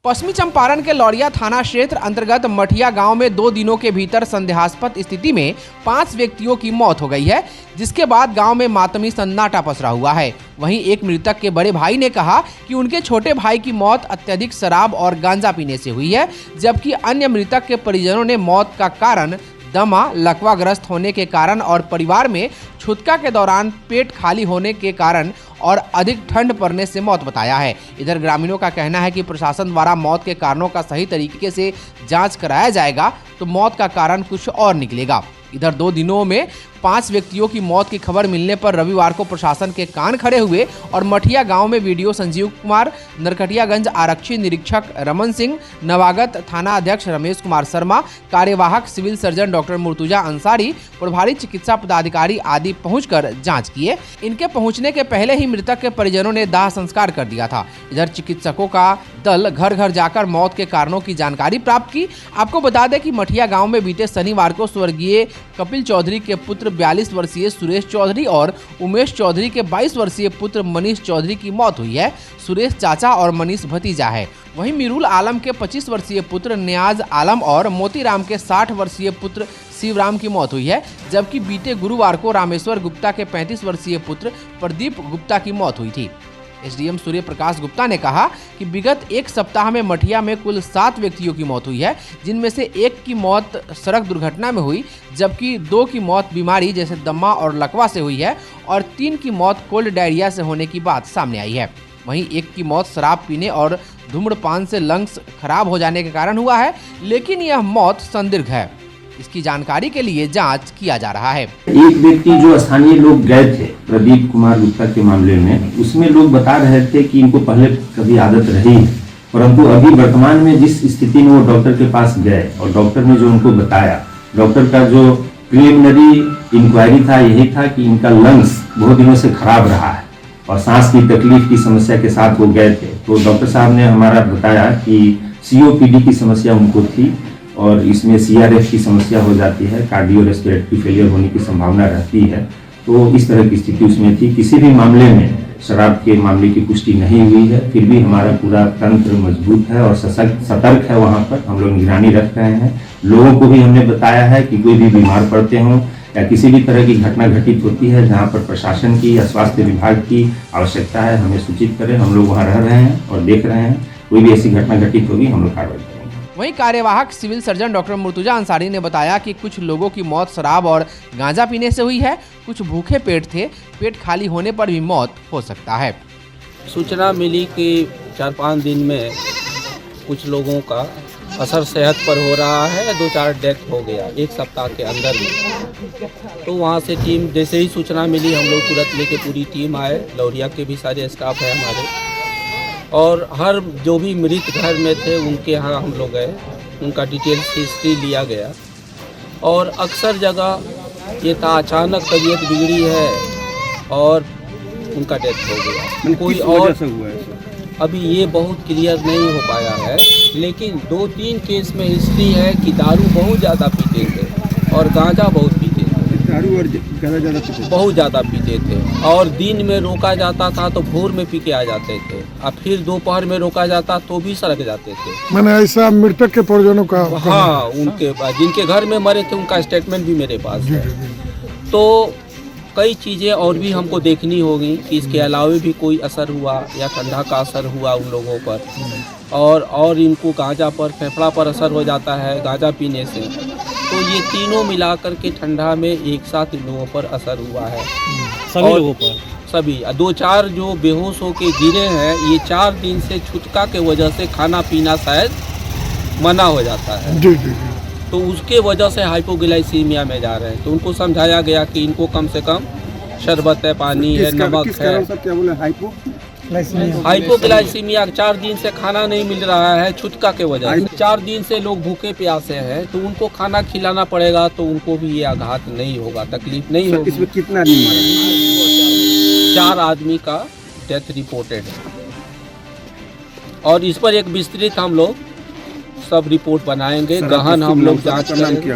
पश्चिमी चंपारण के लौरिया थाना क्षेत्र अंतर्गत मठिया गांव में 2 दिनों के भीतर संदेहास्पद स्थिति में 5 व्यक्तियों की मौत हो गई है, जिसके बाद गांव में मातमी सन्नाटा पसरा हुआ है। वहीं एक मृतक के बड़े भाई ने कहा कि उनके छोटे भाई की मौत अत्यधिक शराब और गांजा पीने से हुई है, जबकि अन्य मृतक के परिजनों ने मौत का कारण दमा, लकवाग्रस्त होने के कारण और परिवार में छूतका के दौरान पेट खाली होने के कारण और अधिक ठंड पड़ने से मौत बताया है। इधर ग्रामीणों का कहना है कि प्रशासन द्वारा मौत के कारणों का सही तरीके से जांच कराया जाएगा तो मौत का कारण कुछ और निकलेगा। इधर 2 दिनों में 5 व्यक्तियों की मौत की खबर मिलने पर रविवार को प्रशासन के कान खड़े हुए और मठिया गांव में वीडियो संजीव कुमार, नरकटियागंज आरक्षी निरीक्षक रमन सिंह, नवागत थाना अध्यक्ष रमेश कुमार शर्मा, कार्यवाहक civil surgeon doctor Murtuza Ansari, प्रभारी चिकित्सा पदाधिकारी आदि पहुंचकर जांच किए। इनके पहुंचने के पहले ही मृतक के परिजनों ने दाह संस्कार कर दिया था। इधर चिकित्सकों का दल घर घर जाकर मौत के कारणों की जानकारी प्राप्त की। आपको बता दें कि मठिया गाँव में बीते शनिवार को स्वर्गीय कपिल चौधरी के पुत्र 42 वर्षीय सुरेश चौधरी और उमेश चौधरी के 22 वर्षीय पुत्र मनीष चौधरी की मौत हुई है। सुरेश चाचा और मनीष भतीजा है। वहीं मीरुल आलम के 25 वर्षीय पुत्र नियाज आलम और मोतीराम के 60 वर्षीय पुत्र शिवराम की मौत हुई है, जबकि बीते गुरुवार को रामेश्वर गुप्ता के 35 वर्षीय पुत्र प्रदीप गुप्ता की मौत हुई थी। एसडीएम सूर्य प्रकाश गुप्ता ने कहा कि विगत 1 सप्ताह में मठिया में कुल 7 व्यक्तियों की मौत हुई है, जिनमें से 1 की मौत सड़क दुर्घटना में हुई, जबकि 2 की मौत बीमारी जैसे दमा और लकवा से हुई है और 3 की मौत कोल्ड डायरिया से होने की बात सामने आई है। वहीं 1 की मौत शराब पीने और धूम्रपान से लंग्स खराब हो जाने के कारण हुआ है, लेकिन यह मौत संदिग्ध है। इसकी जानकारी के लिए जांच किया जा रहा है। एक व्यक्ति जो स्थानीय लोग गए थे प्रदीप कुमार गुप्ता के मामले में, उसमें लोग बता रहे थे कि इनको पहले कभी आदत रही है, परंतु अभी वर्तमान में जिस स्थिति में वो डॉक्टर के पास गए और डॉक्टर ने जो उनको बताया, डॉक्टर का जो प्रिलिमिनरी इंक्वायरी था यही था कि इनका लंग्स बहुत दिनों से खराब रहा है और सांस की तकलीफ की समस्या के साथ वो गए थे। तो डॉक्टर साहब ने हमारा बताया कि COPD की समस्या उनको थी और इसमें CRF की समस्या हो जाती है, कार्डियो रेस्पिरेटरी फेलियर होने की संभावना रहती है। तो इस तरह की स्थिति उसमें थी। किसी भी मामले में शराब के मामले की पुष्टि नहीं हुई है, फिर भी हमारा पूरा तंत्र मजबूत है और सतर्क है। वहाँ पर हम लोग निगरानी रख रहे हैं। लोगों को भी हमने बताया है कि कोई भी बीमार पड़ते हों या किसी भी तरह की घटना घटित होती है जहाँ पर प्रशासन की या स्वास्थ्य विभाग की आवश्यकता है, हमें सूचित करें। हम लोग वहाँ रह रहे हैं और देख रहे हैं। कोई भी ऐसी घटना घटित होगी हम लोग कार्रवाई करेंगे। वहीं कार्यवाहक civil surgeon doctor Murtuza Ansari ने बताया कि कुछ लोगों की मौत शराब और गांजा पीने से हुई है, कुछ भूखे पेट थे, पेट खाली होने पर भी मौत हो सकता है। सूचना मिली कि 4-5 दिन में कुछ लोगों का असर सेहत पर हो रहा है, 2-4 डेथ हो गया 1 सप्ताह के अंदर में। तो वहाँ से टीम जैसे ही सूचना मिली हम लोग तुरंत लेके पूरी टीम आए। लौरिया के भी सारे स्टाफ है हमारे और हर जो भी मृत घर में थे उनके यहाँ हम लोग गए, उनका डिटेल्स हिस्ट्री लिया गया और अक्सर जगह ये था अचानक तबीयत बिगड़ी है और उनका डेथ हो गया। कोई और अभी ये बहुत क्लियर नहीं हो पाया है, लेकिन 2-3 केस में हिस्ट्री है कि दारू बहुत ज़्यादा पीते थे और गांजा बहुत पीते थे। दारू और गांजा ज़्यादा पीते थे, बहुत ज़्यादा पीते थे और दिन में रोका जाता था तो भोर में पी के आ जाते थे और फिर दोपहर में रोका जाता तो भी सड़क जाते थे। मैंने ऐसा मृतक के परिजनों का, हाँ, उनके जिनके घर में मरे थे उनका स्टेटमेंट भी मेरे पास है। तो कई चीज़ें और भी हमको देखनी होगी कि इसके अलावा भी कोई असर हुआ या ठंडा का असर हुआ उन लोगों पर और इनको गांजा पर, फेफड़ा पर असर हो जाता है गांजा पीने से। तो ये तीनों मिलाकर के ठंडा में एक साथ इन लोगों पर असर हुआ है। सभी लोगों पर, सभी 2-4 जो बेहोश होके गिरे हैं, ये 4 दिन से छुटका के वजह से खाना पीना शायद मना हो जाता है। जी जी जी। तो उसके वजह से हाइपोग्लाइसीमिया में जा रहे हैं। तो उनको समझाया गया कि इनको कम से कम शरबत है, पानी है, नमक है। क्या बोले? हाइपोग्लाइसीमिया 4 दिन से खाना नहीं मिल रहा है छुटका के वजह से। 4 दिन से लोग भूखे प्यासे हैं तो उनको खाना खिलाना पड़ेगा, तो उनको भी ये आघात नहीं होगा, तकलीफ नहीं होगी। इसमें कितना आदमी मरा? 4 आदमी का डेथ रिपोर्टेड है और इस पर एक विस्तृत हम लोग सब रिपोर्ट बनाएंगे, गहन हम लोग जांच करेंगे।